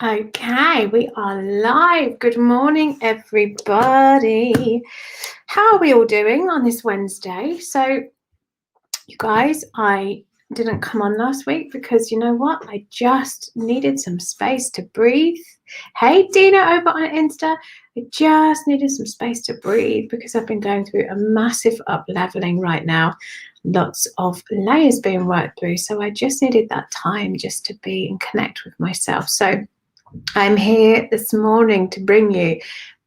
Okay, we are live. Good morning, everybody. How are we all doing on this Wednesday? So, you guys, I didn't come on last week because you know what? I just needed some space to breathe. Hey, Dina over on Insta. I just needed some space to breathe because I've been going through a massive up leveling right now. Lots of layers being worked through. So I just needed that time just to be and connect with myself. So I'm here this morning to bring you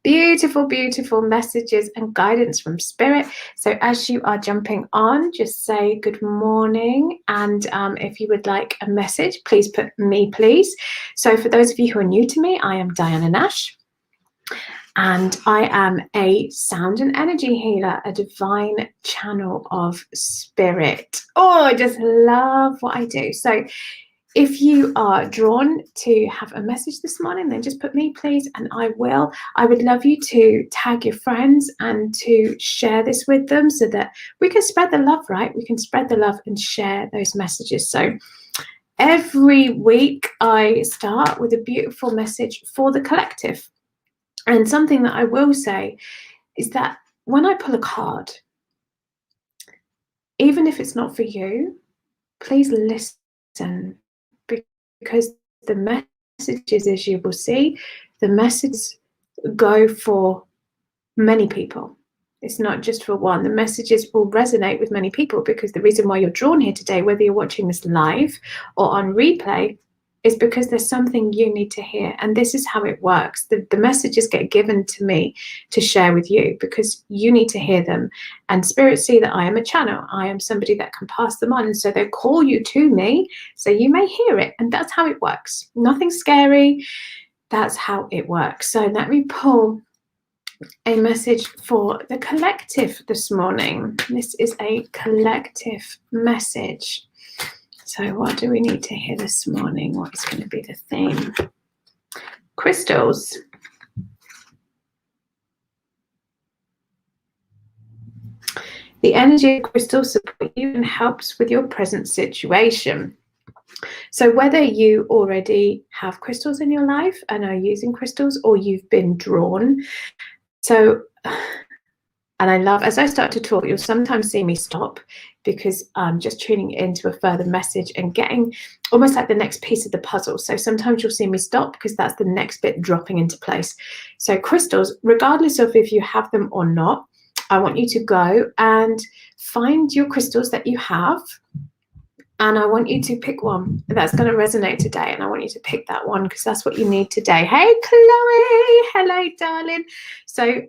beautiful, beautiful messages and guidance from Spirit. So as you are jumping on, just say good morning. And if you would like a message, please put me, please. So for those of you who are new to me, I am Diana Nash. And I am a sound and energy healer, a divine channel of Spirit. Oh, I just love what I do. So if you are drawn to have a message this morning, then just put me, please, and I will. I would love you to tag your friends and to share this with them so that we can spread the love, right? We can spread the love and share those messages. So every week I start with a beautiful message for the collective. And something that I will say is that when I pull a card, even if it's not for you, please listen. Because the messages, as you will see, the messages go for many people. It's not just for one. The messages will resonate with many people because the reason why you're drawn here today, whether you're watching this live or on replay, is because there's something you need to hear. And this is how it works. The messages get given to me to share with you because you need to hear them. And spirits see that I am a channel. I am somebody that can pass them on. And so they call you to me so you may hear it. And that's how it works. Nothing scary. That's how it works. So let me pull a message for the collective this morning. This is a collective message. So what do we need to hear this morning? What is going to be the theme? Crystals. The energy of crystals support you and helps with your present situation. So whether you already have crystals in your life and are using crystals, or you've been drawn. So, and I love, as I start to talk, you'll sometimes see me stop because I'm just tuning into a further message and getting almost like the next piece of the puzzle. So sometimes you'll see me stop because that's the next bit dropping into place. So crystals, regardless of if you have them or not, I want you to go and find your crystals that you have. And I want you to pick one that's going to resonate today. And I want you to pick that one because that's what you need today. Hey, Chloe. Hello, darling. So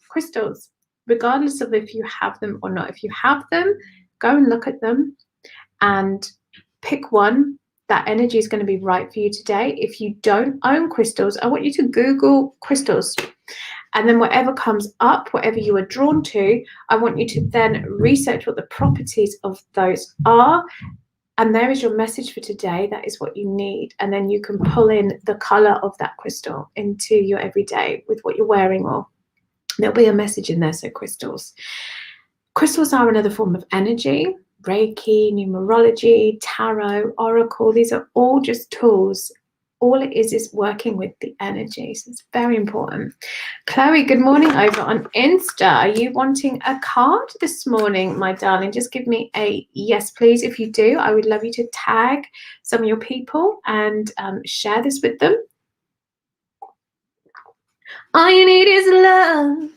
crystals, regardless of if you have them or not, if you have them, go and look at them and pick one. That energy is going to be right for you today. If you don't own crystals, I want you to Google crystals. And then whatever comes up, whatever you are drawn to, I want you to then research what the properties of those are. And there is your message for today. That is what you need. And then you can pull in the color of that crystal into your everyday with what you're wearing, or there'll be a message in there. So crystals. Crystals are another form of energy. Reiki, numerology, tarot, oracle. These are all just tools. All it is working with the energy. So it's very important. Chloe, good morning over on Insta. Are you wanting a card this morning, my darling? Just give me a yes, please. If you do, I would love you to tag some of your people and share this with them. All you need is love.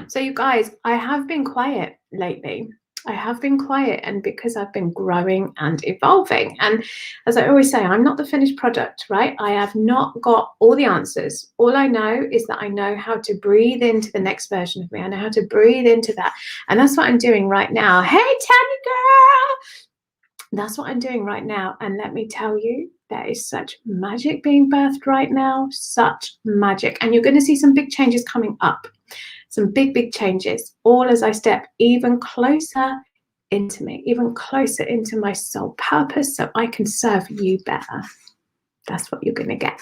So you guys, I have been quiet lately. I have been quiet, and because I've been growing and evolving. And as I always say, I'm not the finished product, right? I have not got all the answers. All I know is that I know how to breathe into the next version of me. I know how to breathe into that. And that's what I'm doing right now. Hey, Tanya girl. That's what I'm doing right now. And let me tell you, there is such magic being birthed right now. Such magic. And you're going to see some big changes coming up. Some big, big changes, all as I step even closer into me, even closer into my soul purpose so I can serve you better. That's what you're going to get.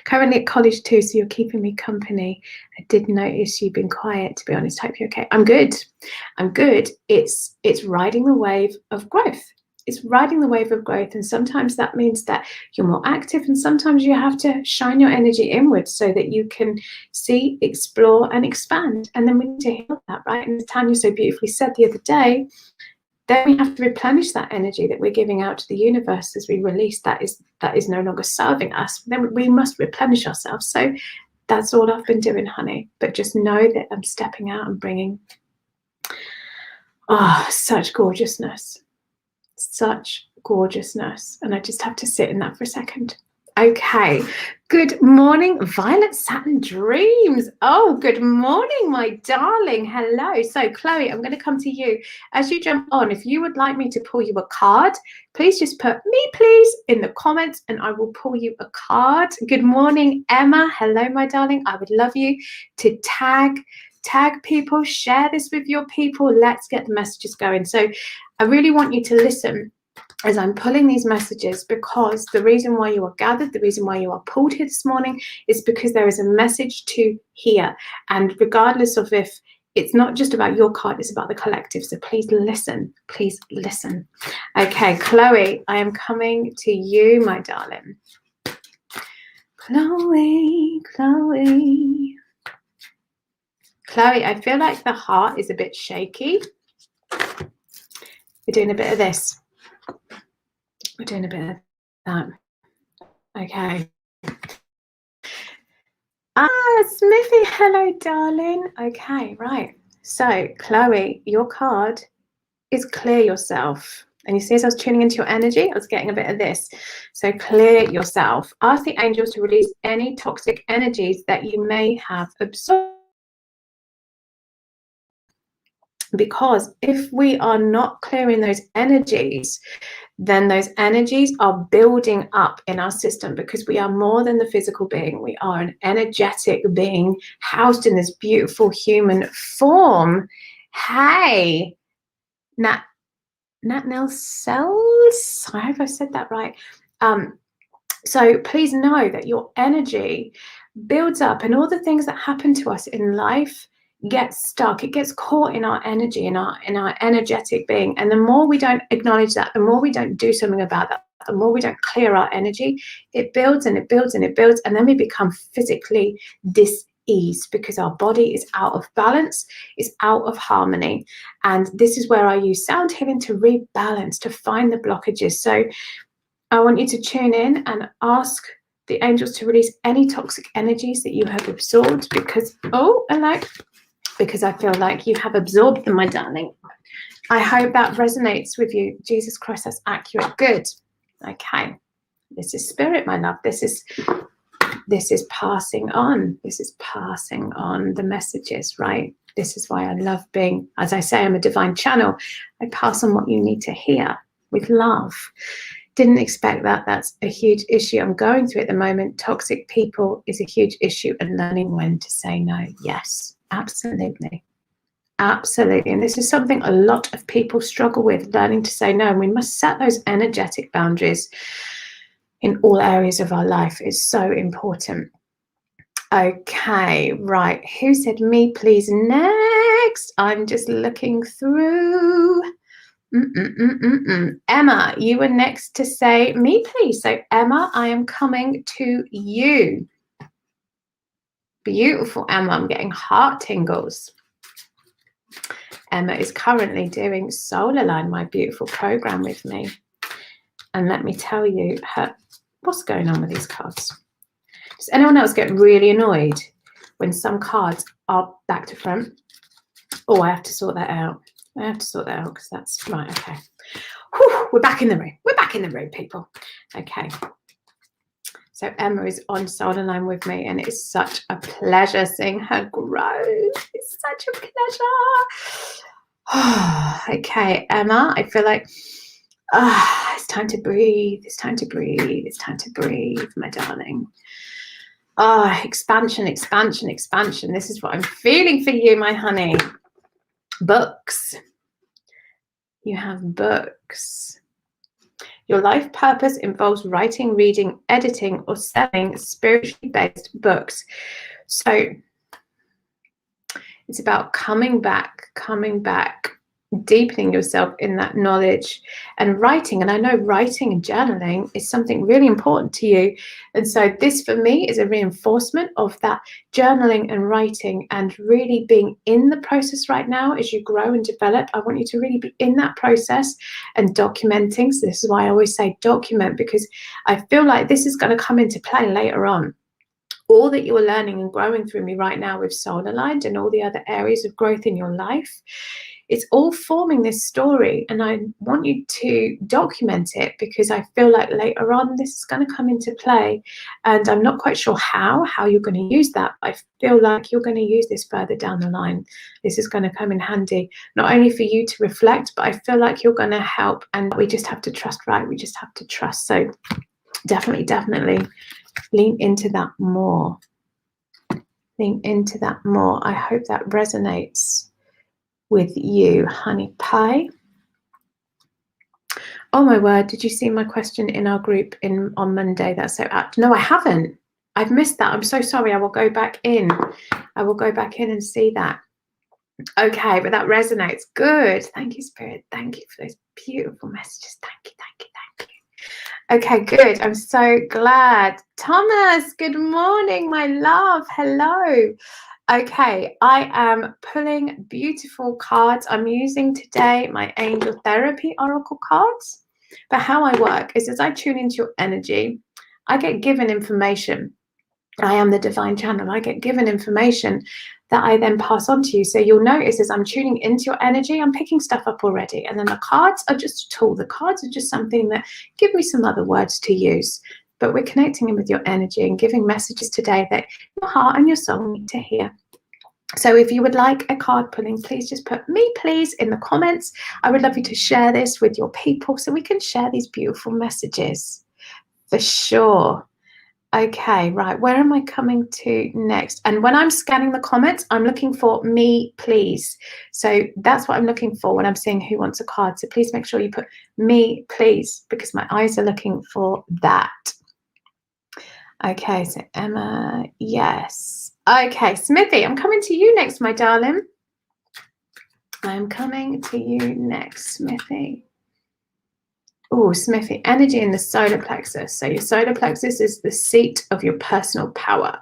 Currently at college too, so you're keeping me company. I did notice you've been quiet, to be honest. Hope you're okay. I'm good. I'm good. It's riding the wave of growth. it's riding the wave of growth. And sometimes that means that you're more active, and sometimes you have to shine your energy inwards so that you can see, explore, and expand. And then we need to heal that, right? And as Tanya so beautifully said the other day, then we have to replenish that energy that we're giving out to the universe as we release that is no longer serving us. Then we must replenish ourselves. So that's all I've been doing, honey. But just know that I'm stepping out and bringing, such gorgeousness. Such gorgeousness. And I just have to sit in that for a second. Okay. Good morning, Violet Satin Dreams. Oh, good morning, my darling. Hello. So, Chloe, I'm going to come to you. As you jump on, if you would like me to pull you a card, please just put me, please, in the comments, and I will pull you a card. Good morning, Emma. Hello, my darling. I would love you to tag people, share this with your people. Let's get the messages going. So I really want you to listen as I'm pulling these messages, because the reason why you are gathered, the reason why you are pulled here this morning is because there is a message to hear. And regardless of if it's not just about your card, it's about the collective. So please listen. Please listen. Okay, Chloe, I am coming to you, my darling. Chloe, I feel like the heart is a bit shaky. We're doing a bit of this. We're doing a bit of that. Okay. Smithy, hello, darling. Okay, right. So, Chloe, your card is clear yourself. And you see, as I was tuning into your energy, I was getting a bit of this. So, clear yourself. Ask the angels to release any toxic energies that you may have absorbed. Because if we are not clearing those energies, then those energies are building up in our system, because we are more than the physical being. We are an energetic being housed in this beautiful human form. Hey, Natnell Cells, I hope I said that right. So please know that your energy builds up, and all the things that happen to us in life gets stuck. It gets caught in our energy, in our energetic being. And the more we don't acknowledge that, the more we don't do something about that, the more we don't clear our energy, it builds and it builds and it builds, and then we become physically diseased because our body is out of balance, is out of harmony. And this is where I use sound healing to rebalance, to find the blockages. So I want you to tune in and ask the angels to release any toxic energies that you have absorbed, because because I feel like you have absorbed them, my darling. I hope that resonates with you. Jesus Christ, that's accurate. Good. Okay. This is spirit, my love. This is passing on. This is passing on the messages, right? This is why I love being, as I say, I'm a divine channel. I pass on what you need to hear with love. Didn't expect that. That's a huge issue I'm going through at the moment. Toxic people is a huge issue, and learning when to say no. Yes. Absolutely. Absolutely. And this is something a lot of people struggle with, learning to say no. And we must set those energetic boundaries in all areas of our life. It's so important. Okay, right. Who said me, please, next? I'm just looking through. Emma, you were next to say me, please. So, Emma, I am coming to you. Beautiful, Emma. I'm getting heart tingles. Emma is currently doing Soul Align, my beautiful program, with me. And let me tell you what's going on with these cards. Does anyone else get really annoyed when some cards are back to front? Oh, I have to sort that out. Because that's right. Okay. Whew, we're back in the room. We're back in the room, people. Okay. So Emma is on Soul Align with me, and it's such a pleasure seeing her grow. It's such a pleasure. Okay, Emma, I feel like it's time to breathe. It's time to breathe. It's time to breathe, my darling. Expansion, expansion, expansion. This is what I'm feeling for you, my honey. Books. You have books. Your life purpose involves writing, reading, editing, or selling spiritually based books. So it's about coming back deepening yourself in that knowledge and writing. And I know writing and journaling is something really important to you. And so this for me is a reinforcement of that journaling and writing, and really being in the process right now as you grow and develop. I want you to really be in that process and documenting. So this is why I always say document, because I feel like this is going to come into play later on. All that you are learning and growing through me right now with Soul Aligned and all the other areas of growth in your life, it's all forming this story, and I want you to document it, because I feel like later on this is going to come into play, and I'm not quite sure how you're going to use that. I feel like you're going to use this further down the line. This is going to come in handy, not only for you to reflect, but I feel like you're going to help, and we just have to trust, right? We just have to trust. So definitely lean into that more. Lean into that more. I hope that resonates with you, honey pie. Oh my word, did you see my question in our group on Monday? That's so apt. No, I haven't. I've missed that. I'm so sorry. I will go back in. I will go back in and see that. Okay, but that resonates. Good. Thank you, Spirit. Thank you for those beautiful messages. Thank you, thank you, thank you. Okay, good. I'm so glad. Thomas, good morning, my love. Hello. Okay, I am pulling beautiful cards. I'm using today my Angel Therapy Oracle cards. But how I work is, as I tune into your energy, I get given information. I am the divine channel. I get given information that I then pass on to you. So you'll notice as I'm tuning into your energy, I'm picking stuff up already. And then the cards are just a tool. The cards are just something that give me some other words to use. But we're connecting in with your energy and giving messages today that your heart and your soul need to hear. So if you would like a card pulling, please just put me please in the comments. I would love you to share this with your people so we can share these beautiful messages for sure. Okay, right, where am I coming to next? And when I'm scanning the comments, I'm looking for me, please. So that's what I'm looking for when I'm seeing who wants a card. So please make sure you put me, please, because my eyes are looking for that. Okay, so Emma, yes. Okay, Smithy, I'm coming to you next, my darling. I'm coming to you next, Smithy. Oh, Smithy, energy in the solar plexus. So your solar plexus is the seat of your personal power.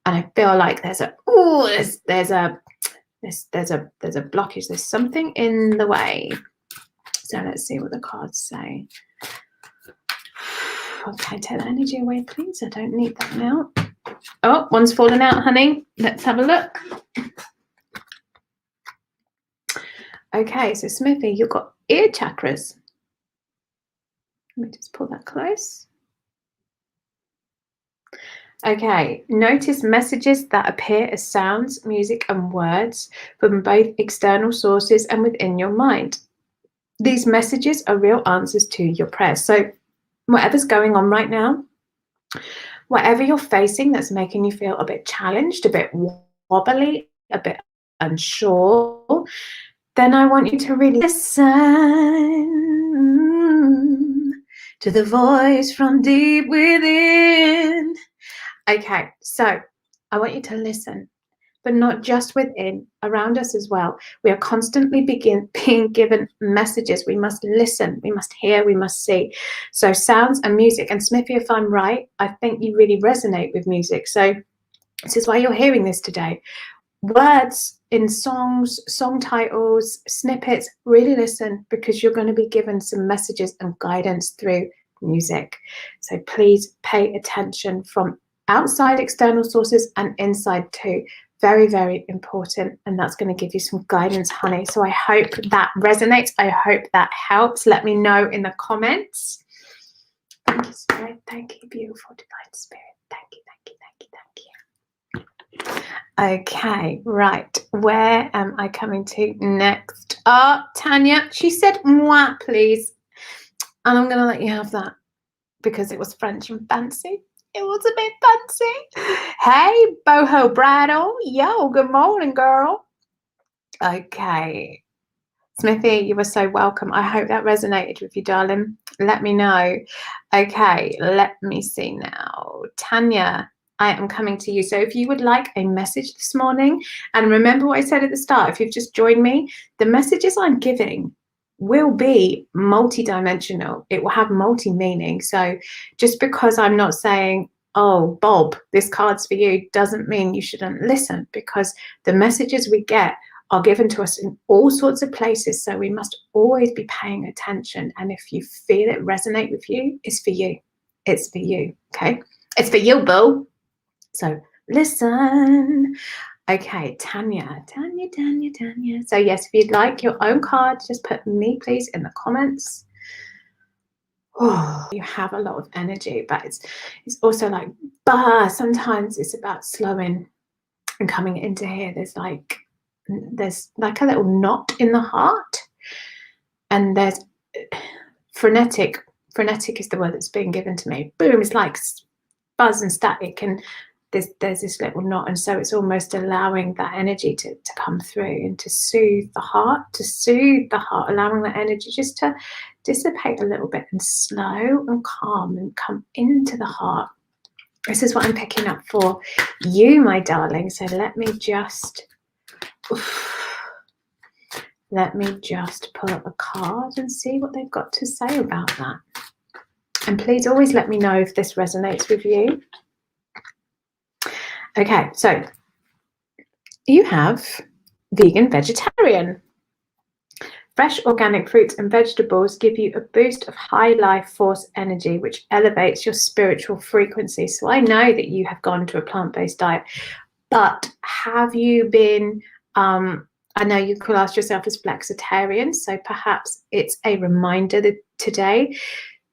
And I feel like there's a blockage. There's something in the way. So let's see what the cards say. Okay, take the energy away, please. I don't need that now. Oh, one's fallen out, honey. Let's have a look. Okay, so Smithy, you've got ear chakras. Let me just pull that close. Okay, notice messages that appear as sounds, music, and words from both external sources and within your mind. These messages are real answers to your prayers. So whatever's going on right now, whatever you're facing that's making you feel a bit challenged, a bit wobbly, a bit unsure, then I want you to really listen to the voice from deep within. Okay, so I want you to listen, but not just within, around us as well. We are constantly being given messages. We must listen, we must hear, we must see. So sounds and music. And Smithy, if I'm right, I think you really resonate with music. So this is why you're hearing this today. Words in songs, song titles, snippets, really listen, because you're going to be given some messages and guidance through music. So please pay attention from outside external sources and inside too. Very, very important. And that's going to give you some guidance, honey. So I hope that resonates. I hope that helps. Let me know in the comments. Thank you, Spirit. Thank you, beautiful divine Spirit. Thank you, thank you, thank you, thank you. Okay, right. Where am I coming to next? Oh, Tanya, she said, moi, please. And I'm going to let you have that because it was French and fancy. It was a bit fancy. Hey, boho bridal. Yo, good morning, girl. Okay. Smithy, you were so welcome. I hope that resonated with you, darling. Let me know. Okay, let me see now. Tanya, I am coming to you. So if you would like a message this morning, and remember what I said at the start, if you've just joined me, the messages I'm giving will be multi-dimensional. It will have multi-meaning. So just because I'm not saying, oh, Bob, this card's for you, doesn't mean you shouldn't listen, because the messages we get are given to us in all sorts of places. So we must always be paying attention. And if you feel it resonate with you, it's for you. It's for you. Okay. It's for you, boo. So listen. Okay, Tanya. So yes, if you'd like your own card, just put me please in the comments. Oh, you have a lot of energy, but it's also like, sometimes it's about slowing and coming into here. There's like a little knot in the heart, and there's frenetic is the word that's being given to me. Boom, it's like buzz and static, and there's this little knot, and so it's almost allowing that energy to come through and to soothe the heart, allowing that energy just to dissipate a little bit and slow and calm and come into the heart. This is what I'm picking up for you, my darling. So let me just pull up a card and see what they've got to say about that. And please always let me know if this resonates with you. Okay, so you have vegan, vegetarian. Fresh organic fruits and vegetables give you a boost of high life force energy, which elevates your spiritual frequency. So I know that you have gone to a plant-based diet, but have you been, I know you class yourself as flexitarian, so perhaps it's a reminder that today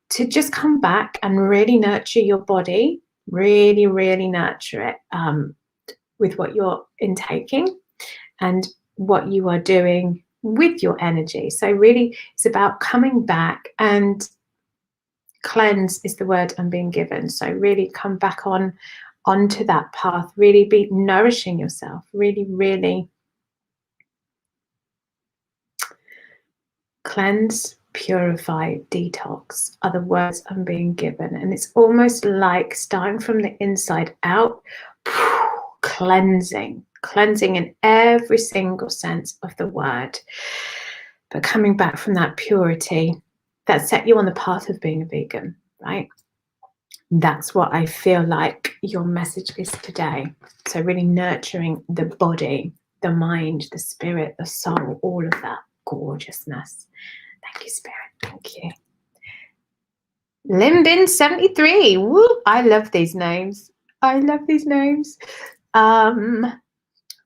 to just come back and really nurture your body, really nurture it with what you're intaking and what you are doing with your energy. So really it's about coming back, and cleanse is the word I'm being given. So really come back onto that path, really be nourishing yourself, really cleanse, purify, detox are the words I'm being given. And it's almost like starting from the inside out, cleansing in every single sense of the word, but coming back from that purity that set you on the path of being a vegan, right? That's what I feel like your message is today. So really nurturing the body, the mind, the spirit, the soul, all of that gorgeousness. Thank you, Spirit. Thank you. Limbin 73. Woo! I love these names.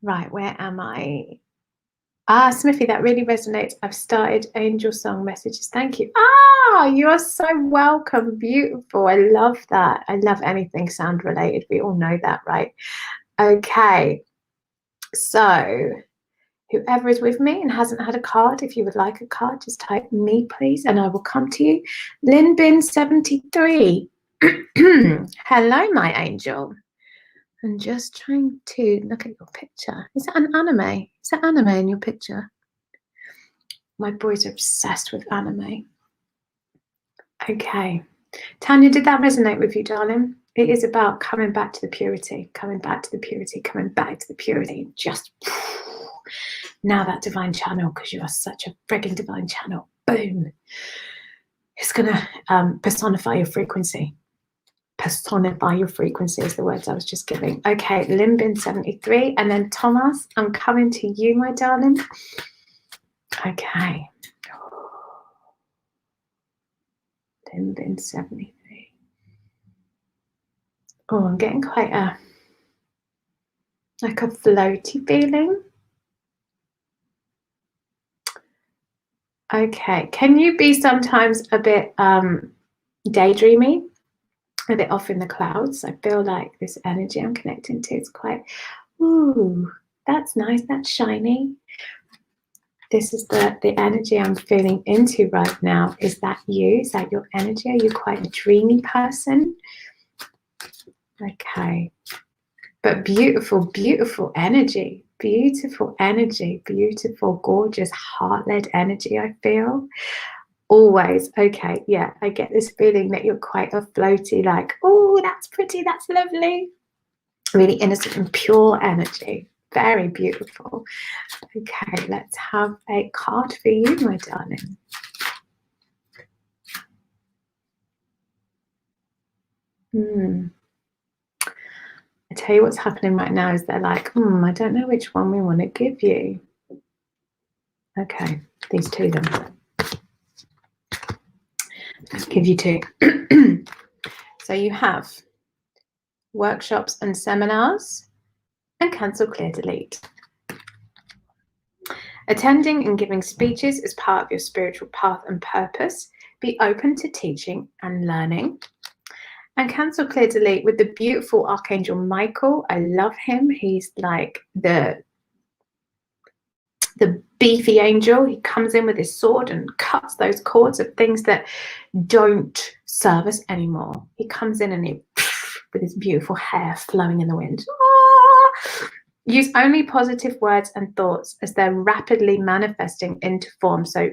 Right, where am I? Smithy, that really resonates. I've started angel song messages. Thank you. You are so welcome. Beautiful. I love that. I love anything sound related. We all know that, right? Okay. So whoever is with me and hasn't had a card, if you would like a card, just type me, please, and I will come to you. Linbin 73. Hello, my angel. I'm just trying to look at your picture. Is that an anime? Is that anime in your picture? My boys are obsessed with anime. Okay. Tanya, did that resonate with you, darling? It is about coming back to the purity, just now that divine channel, because you are such a frigging divine channel. Boom. It's going to personify your frequency. Personify your frequency is the words I was just giving. Okay, Limbin 73, and then Thomas, I'm coming to you, my darling. Okay. Limbin 73. Oh, I'm getting quite a floaty feeling. Okay, can you be sometimes a bit daydreamy? A bit off in the clouds? I feel like this energy I'm connecting to is quite, ooh, that's nice, that's shiny. This is the energy I'm feeling into right now. Is that you? Is that your energy? Are you quite a dreamy person? Okay. But beautiful energy. Beautiful, gorgeous, heart-led energy, I feel. Always. Okay, yeah, I get this feeling that you're quite a floaty, like, oh, that's pretty, that's lovely. really innocent and pure energy. Very beautiful. Okay, let's have a card for you, my darling. I tell you what's happening right now is they're like, I don't know which one we want to give you. Okay, these two then. Let's give you two. So you have workshops and seminars and cancel, clear, delete. Attending and giving speeches is part of your spiritual path and purpose. Be open to teaching and learning. And cancel, clear, delete with the beautiful Archangel Michael. I love him. He's like the beefy angel. He comes in with his sword and cuts those cords of things that don't serve us anymore. He comes in and he, with his beautiful hair flowing in the wind. Use only positive words and thoughts as they're rapidly manifesting into form. So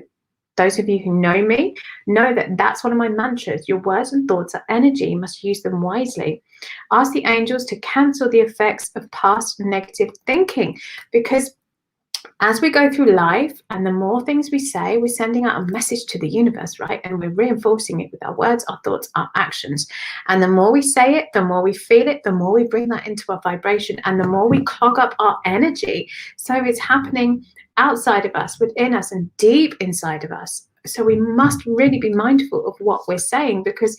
those of you who know me know that that's one of my mantras. Your words and thoughts are energy. You must use them wisely. Ask the angels to cancel the effects of past negative thinking, because as we go through life and the more things we say, we're sending out a message to the universe, right? And we're reinforcing it with our words, our thoughts, our actions. And the more we say it, the more we feel it, the more we bring that into our vibration, and the more we clog up our energy. So it's happening outside of us, within us, and deep inside of us. So we must really be mindful of what we're saying, because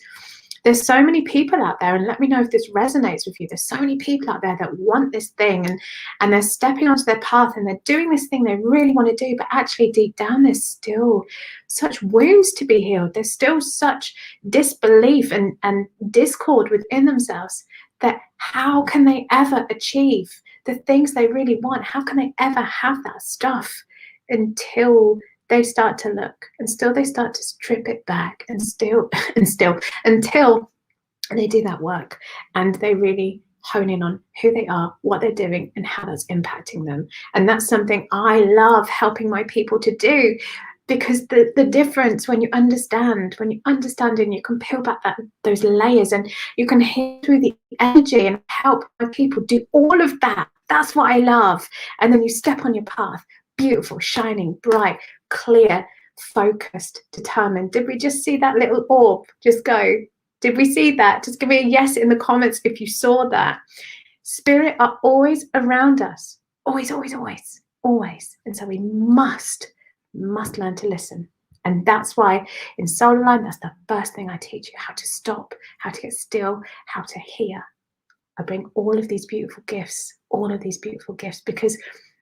there's so many people out there, and let me know if this resonates with you. There's so many people out there that want this thing, and they're stepping onto their path and they're doing this thing they really want to do, but actually deep down there's still such wounds to be healed. There's still such disbelief and discord within themselves that how can they ever achieve the things they really want? How can they ever have that stuff until they start to look, and still they start to strip it back, and still until they do that work and they really hone in on who they are, what they're doing, and how that's impacting them. And that's something I love helping my people to do, because the difference when you understand and you can peel back those layers, and you can hear through the energy and help my people do all of that. That's what I love. And then you step on your path, beautiful, shining, bright, clear, focused, determined. Did we just see that little orb just go? Did we see that? Just give me a yes in the comments if you saw that. Spirit are always around us. Always, always, always, always. And so we must learn to listen. And that's why in Soul Aligned, that's the first thing I teach you: how to stop, how to get still, how to hear. I bring all of these beautiful gifts, because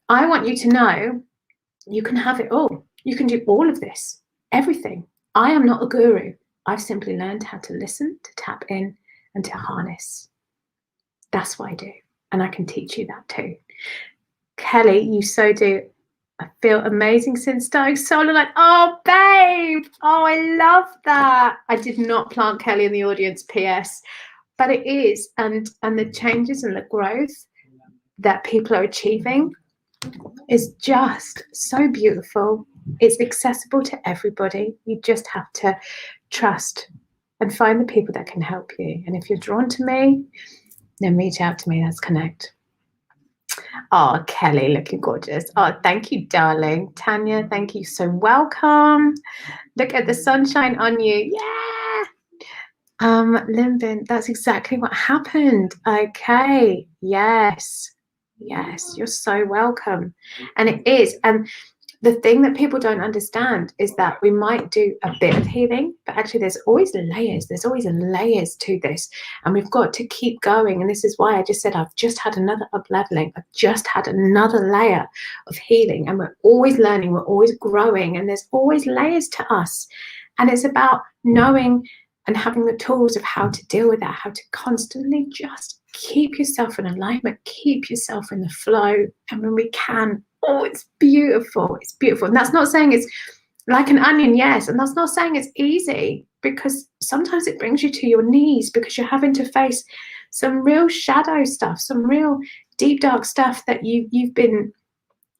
I want you to know you can have it all. You can do all of this, everything. I am not a guru. I've simply learned how to listen, to tap in, and to harness. That's what I do. And I can teach you that too. Kelly, you so do. I feel amazing since starting Soul Aligned. Oh, babe. Oh, I love that. I did not plant Kelly in the audience, PS. But it is. And the changes and the growth that people are achieving is just so beautiful. It's accessible to everybody. You just have to trust and find the people that can help you. And if you're drawn to me, then reach out to me. Let's connect. Oh, Kelly, looking gorgeous. Oh, thank you, darling. Tanya, thank you. So welcome. Look at the sunshine on you. Yeah. Limbin, that's exactly what happened. Okay. Yes, you're so welcome. And it is. And the thing that people don't understand is that we might do a bit of healing, but actually there's always layers. There's always layers to this. And we've got to keep going. And this is why I just said I've just had another up-leveling. I've just had another layer of healing. And we're always learning. We're always growing. And there's always layers to us. And it's about knowing and having the tools of how to deal with that, how to constantly just keep yourself in alignment, keep yourself in the flow. And when we can, oh, it's beautiful. It's beautiful. And that's not saying it's like an onion, yes. And that's not saying it's easy, because sometimes it brings you to your knees, because you're having to face some real shadow stuff, some real deep, dark stuff that you've been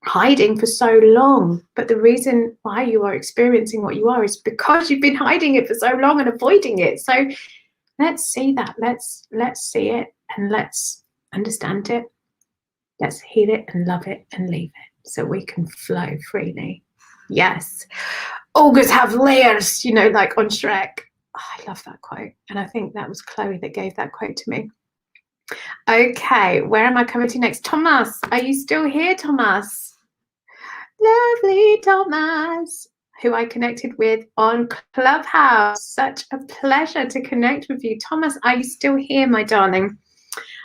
hiding for so long. But the reason why you are experiencing what you are is because you've been hiding it for so long and avoiding it. So let's see that. Let's see it, and let's understand it. Let's heal it and love it and leave it so we can flow freely. Yes. Ogres have layers, you know, like on Shrek. Oh, I love that quote. And I think that was Chloe that gave that quote to me. Okay, where am I coming to next? Thomas, are you still here, Thomas? Lovely Thomas, who I connected with on Clubhouse. Such a pleasure to connect with you. Thomas, are you still here, my darling?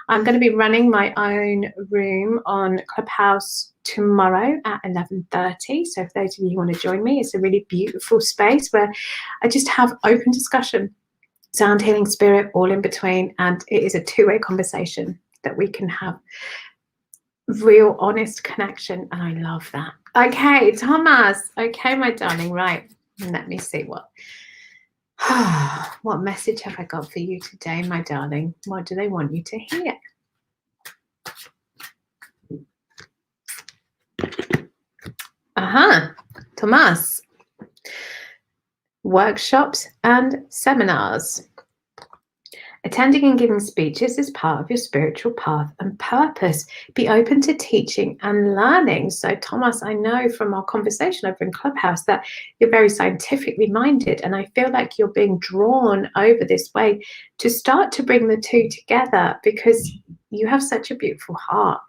I'm going to be running my own room on Clubhouse tomorrow at 11:30. So if those of you who want to join me, it's a really beautiful space where I just have open discussion, sound healing, spirit, all in between. And it is a two-way conversation that we can have real honest connection. And I love that. Okay, Thomas. Okay, my darling. Right. Let me see what message have I got for you today, my darling? What do they want you to hear? Thomas. Workshops and seminars. Attending and giving speeches is part of your spiritual path and purpose. Be open to teaching and learning. So, Thomas, I know from our conversation over in Clubhouse that you're very scientifically minded, and I feel like you're being drawn over this way to start to bring the two together because you have such a beautiful heart.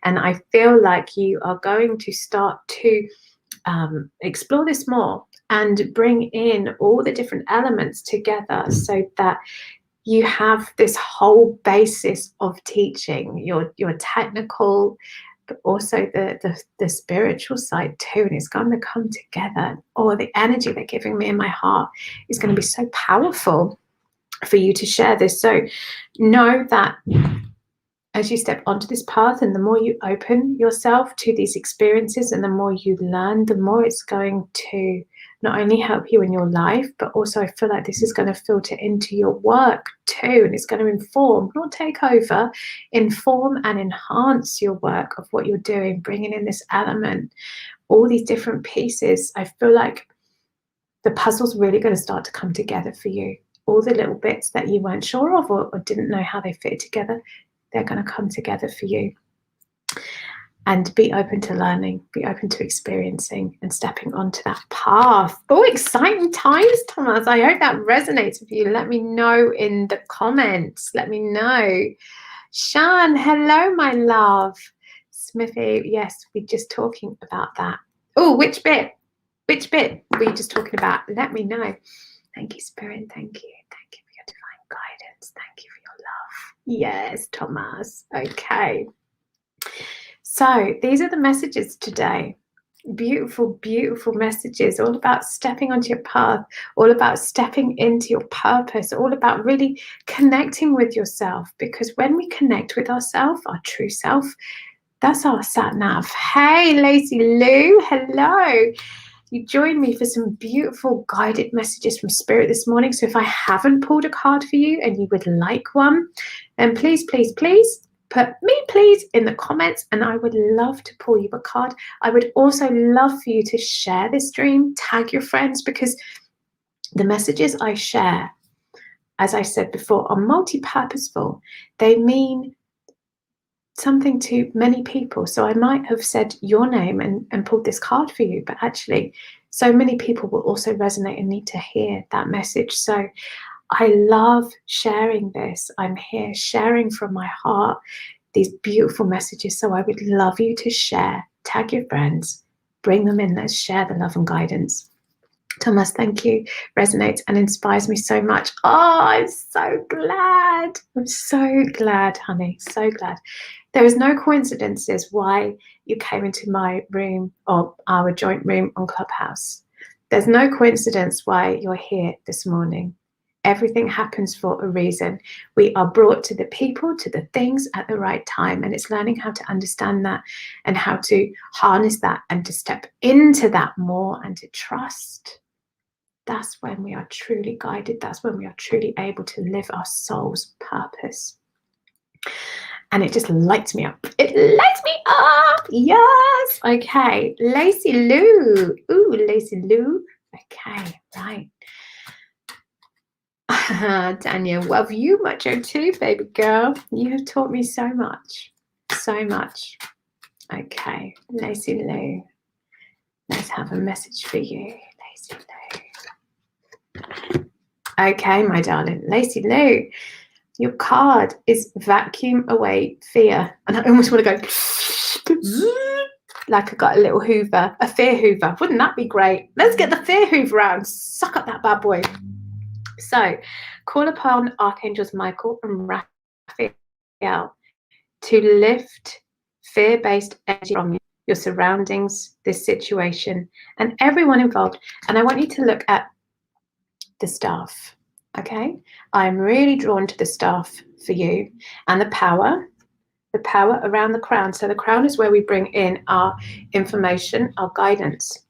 And I feel like you are going to start to explore this more and bring in all the different elements together so that you have this whole basis of teaching, your technical, but also the spiritual side too, and it's going to come together. Or the energy they're giving me in my heart is going to be so powerful for you to share this. So know that as you step onto this path, and the more you open yourself to these experiences and the more you learn, the more it's going to not only help you in your life, but also I feel like this is going to filter into your work too. And it's going to inform, not take over, inform and enhance your work of what you're doing, bringing in this element, all these different pieces. I feel like the puzzle's really going to start to come together for you. All the little bits that you weren't sure of or didn't know how they fit together, they're going to come together for you. And be open to learning, be open to experiencing and stepping onto that path. Oh, exciting times, Thomas. I hope that resonates with you. Let me know in the comments. Let me know. Shan, hello, my love. Smithy, yes, we're just talking about that. Oh, which bit? Which bit were you just talking about? Let me know. Thank you, Spirit. Thank you. Thank you for your divine guidance. Thank you for your love. Yes, Thomas. Okay. So these are the messages today. Beautiful, beautiful messages, all about stepping onto your path, all about stepping into your purpose, all about really connecting with yourself. Because when we connect with ourselves, our true self, that's our sat nav. Hey, Lacey Lou, hello. You joined me for some beautiful guided messages from Spirit this morning. So if I haven't pulled a card for you and you would like one, then please, please, please, put me please in the comments and I would love to pull you a card. I would also love for you to share this stream, tag your friends, because the messages I share, as I said before, are multi-purposeful. They mean something to many people. So I might have said your name and pulled this card for you, but actually so many people will also resonate and need to hear that message. So I love sharing this. I'm here sharing from my heart these beautiful messages. So I would love you to share, tag your friends, bring them in. Let's share the love and guidance. Thomas, thank you. Resonates and inspires me so much. Oh, I'm so glad. I'm so glad, honey. So glad. There is no coincidences why you came into my room or our joint room on Clubhouse. There's no coincidence why you're here this morning. Everything happens for a reason. We are brought to the people, to the things at the right time. And it's learning how to understand that and how to harness that and to step into that more and to trust. That's when we are truly guided. That's when we are truly able to live our soul's purpose. And it just lights me up. It lights me up. Yes. Okay. Lacey Lou. Ooh, Lacey Lou. Okay. Right. Daniel, love you much too, baby girl. You have taught me so much. So much. Okay, Lacey Lou. Let's have a message for you, Lacey Lou. Okay, my darling. Lacey Lou, your card is vacuum away fear. And I almost want to go like I got a little Hoover, a fear Hoover. Wouldn't that be great? Let's get the fear Hoover out and suck up that bad boy. So call upon Archangels Michael and Raphael to lift fear-based energy from you, your surroundings, this situation, and everyone involved. And I want you to look at the staff, okay? I'm really drawn to the staff for you and the power around the crown. So the crown is where we bring in our information, our guidance.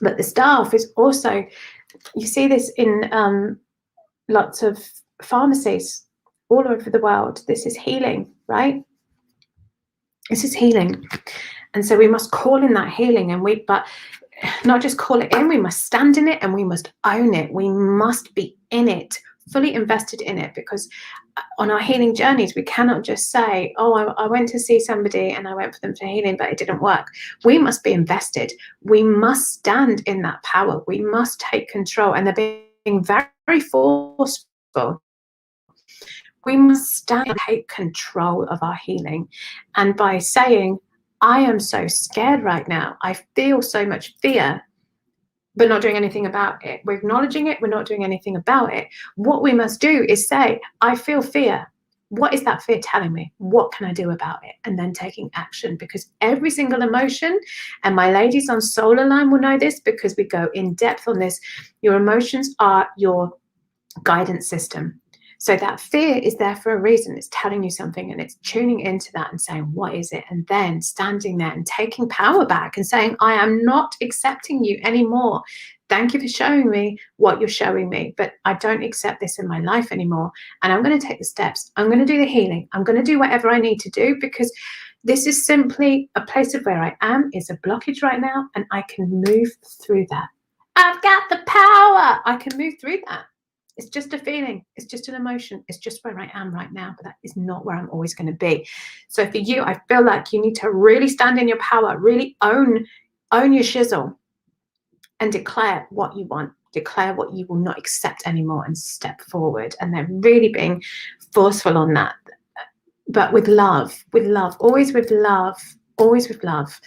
But the staff is also, you see this in lots of pharmacies all over the world. This is healing, right? This is healing. And so we must call in that healing, and but not just call it in, we must stand in it and we must own it. We must be in it, fully invested in it, because on our healing journeys, we cannot just say, oh, I went to see somebody and I went for them for healing, but it didn't work. We must be invested. We must stand in that power. We must take control. And they're being very, very forceful. We must stand and take control of our healing. And by saying, I am so scared right now, I feel so much fear, but not doing anything about it. We're acknowledging it, we're not doing anything about it. What we must do is say, I feel fear. What is that fear telling me? What can I do about it? And then taking action, because every single emotion, and my ladies on Solar Line will know this because we go in depth on this, your emotions are your guidance system. So that fear is there for a reason. It's telling you something, and it's tuning into that and saying, what is it? And then standing there and taking power back and saying, I am not accepting you anymore. Thank you for showing me what you're showing me, but I don't accept this in my life anymore. And I'm going to take the steps. I'm going to do the healing. I'm going to do whatever I need to do, because this is simply a place of where I am is a blockage right now, and I can move through that. I've got the power. I can move through that. It's just a feeling. It's just an emotion. It's just where I am right now, but that is not where I'm always going to be. So for you, I feel like you need to really stand in your power, really own your shizzle, and declare what you want, declare what you will not accept anymore, and step forward. And they're really being forceful on that, but with love, always with love, always with love.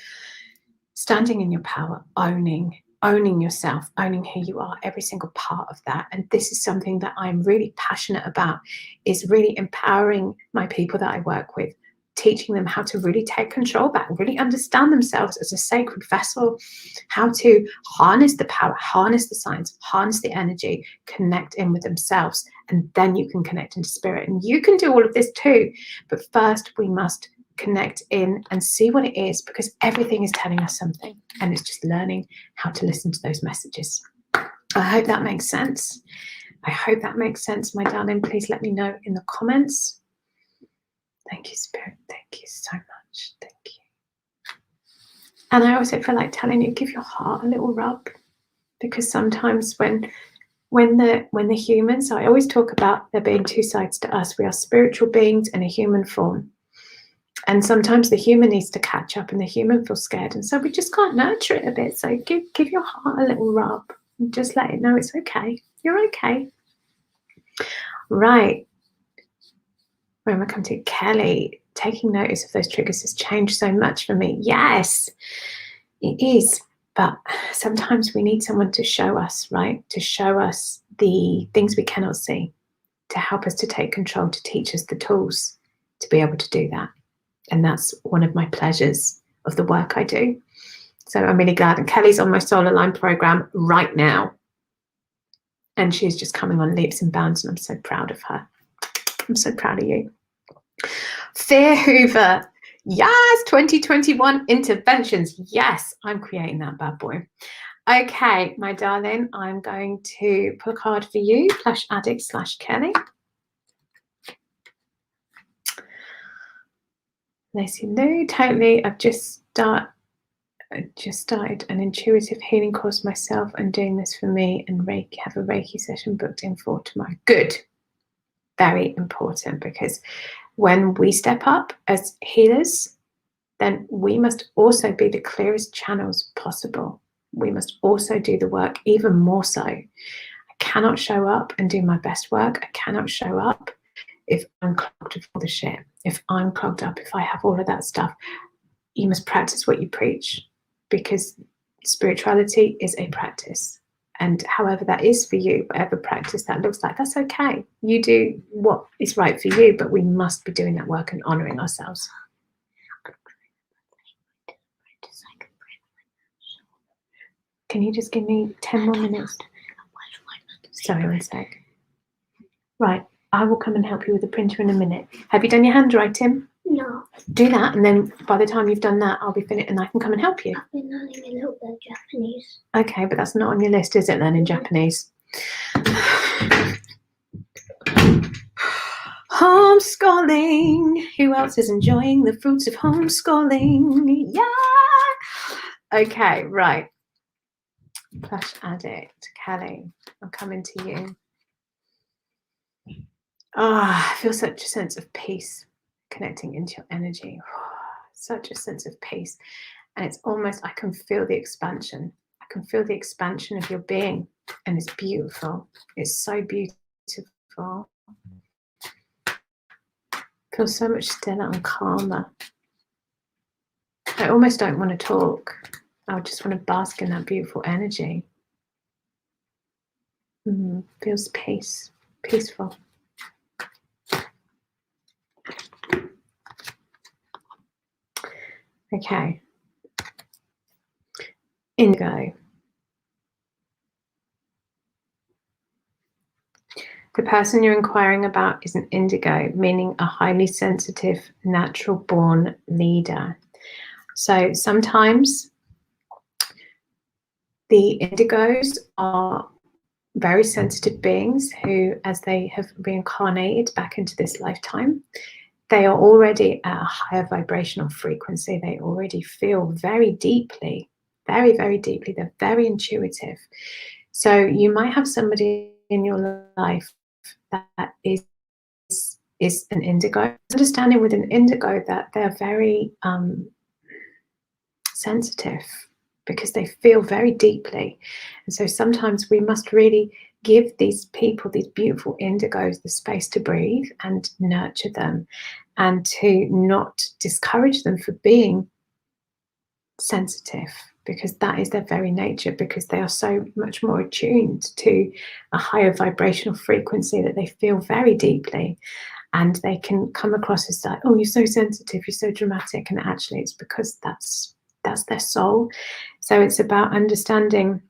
Standing in your power, owning yourself, owning who you are, every single part of that. And this is something that I'm really passionate about, is really empowering my people that I work with, teaching them how to really take control back, really understand themselves as a sacred vessel, how to harness the power, harness the signs, harness the energy, connect in with themselves, and then you can connect into spirit. And you can do all of this too, but first we must connect in and see what it is, because everything is telling us something, and it's just learning how to listen to those messages. I hope that makes sense. I hope that makes sense, my darling. Please let me know in the comments. Thank you, Spirit. Thank you so much. Thank you. And I also feel like telling you, give your heart a little rub, because sometimes when the humans, I always talk about there being two sides to us. We are spiritual beings in a human form. And sometimes the human needs to catch up, and the human feels scared. And so we just can't nurture it a bit. So give your heart a little rub and just let it know it's okay. You're okay. Right. When we come to Kelly, taking notice of those triggers has changed so much for me. Yes, it is. But sometimes we need someone to show us, right? To show us the things we cannot see, to help us to take control, to teach us the tools to be able to do that. And that's one of my pleasures of the work I do. So I'm really glad. And Kelly's on my Solar Line program right now. And she's just coming on leaps and bounds. And I'm so proud of her. I'm so proud of you. Fear Hoover. Yes, 2021 interventions. Yes, I'm creating that bad boy. Okay, my darling, I'm going to pull a card for you, Plush Addict / Kelly. Lacey Lou, totally. I've just I just started an intuitive healing course myself and doing this for me, and Reiki, have a Reiki session booked in for tomorrow. Good. Very important, because when we step up as healers, then we must also be the clearest channels possible. We must also do the work even more so. I cannot show up and do my best work. I cannot show up if I'm clogged with all the shit, if I'm clogged up, if I have all of that stuff. You must practice what you preach, because spirituality is a practice. And however that is for you, whatever practice that looks like, that's okay. You do what is right for you, but we must be doing that work and honoring ourselves. Can you just give me 10 more minutes? Sorry, 1 sec. Right, I will come and help you with the printer in a minute. Have you done your handwriting? No. Do that, and then by the time you've done that, I'll be finished and I can come and help you. I've been learning a little bit of Japanese. Okay, but that's not on your list, is it, learning Japanese? Homeschooling. Who else is enjoying the fruits of homeschooling? Yeah. Okay, right. Plush addict, Kelly, I'm coming to you. I feel such a sense of peace connecting into your energy. Such a sense of peace. And it's almost, I can feel the expansion. I can feel the expansion of your being. And it's beautiful. It's so beautiful. Feel so much stiller and calmer. I almost don't want to talk. I just want to bask in that beautiful energy. Feels peace, peaceful. Okay. Indigo. The person you're inquiring about is an indigo, meaning a highly sensitive, natural-born leader. So sometimes the indigos are very sensitive beings who, as they have reincarnated back into this lifetime, they are already at a higher vibrational frequency. They already feel very deeply, very, very deeply. They're very intuitive. So you might have somebody in your life that is an indigo. Understanding with an indigo that they're very sensitive, because they feel very deeply. And so sometimes we must really give these people, these beautiful indigos, the space to breathe and nurture them, and to not discourage them for being sensitive, because that is their very nature, because they are so much more attuned to a higher vibrational frequency that they feel very deeply. And they can come across as like, oh, you're so sensitive, you're so dramatic. And actually it's because that's their soul. So it's about understanding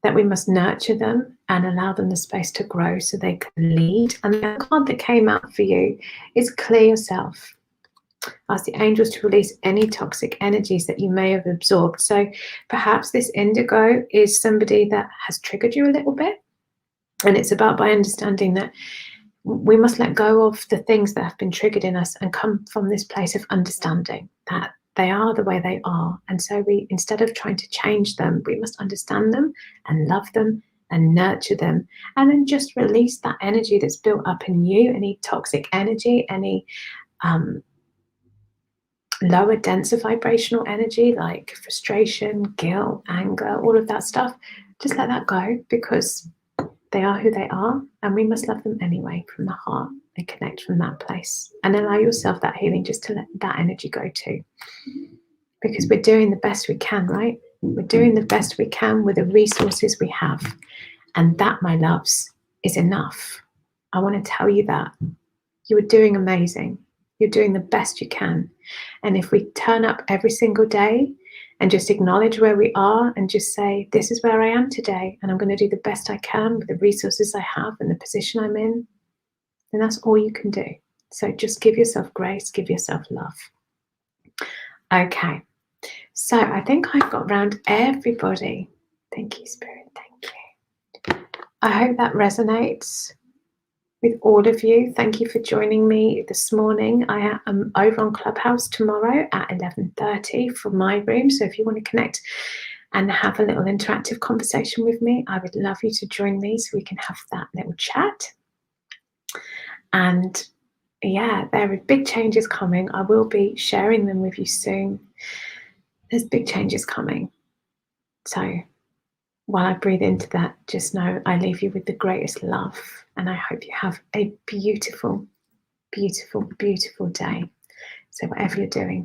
that we must nurture them and allow them the space to grow so they can lead. And the card that came out for you is clear yourself. Ask the angels to release any toxic energies that you may have absorbed. So perhaps this indigo is somebody that has triggered you a little bit. And it's about, by understanding that we must let go of the things that have been triggered in us and come from this place of understanding that they are the way they are. And so we, instead of trying to change them, we must understand them and love them and nurture them, and then just release that energy that's built up in you, any toxic energy, any lower, denser vibrational energy like frustration, guilt, anger, all of that stuff. Just let that go, because they are who they are, and we must love them anyway from the heart and connect from that place, and allow yourself that healing just to let that energy go too, because we're doing the best we can, right? We're doing the best we can with the resources we have, and that, my loves, is enough. I want to tell you that you are doing amazing. You're doing the best you can, and if we turn up every single day and just acknowledge where we are and just say, this is where I am today, and I'm going to do the best I can with the resources I have and the position I'm in, then that's all you can do. So just give yourself grace, give yourself love. Okay, so I think I've got round everybody. Thank you, Spirit, thank you. I hope that resonates. with all of you. Thank you for joining me this morning. I am over on Clubhouse tomorrow at 11:30 for my room. So if you want to connect and have a little interactive conversation with me, I would love you to join me so we can have that little chat. And yeah, there are big changes coming. I will be sharing them with you soon. There's big changes coming. So while I breathe into that, just know I leave you with the greatest love, and I hope you have a beautiful, beautiful, beautiful day. So whatever you're doing,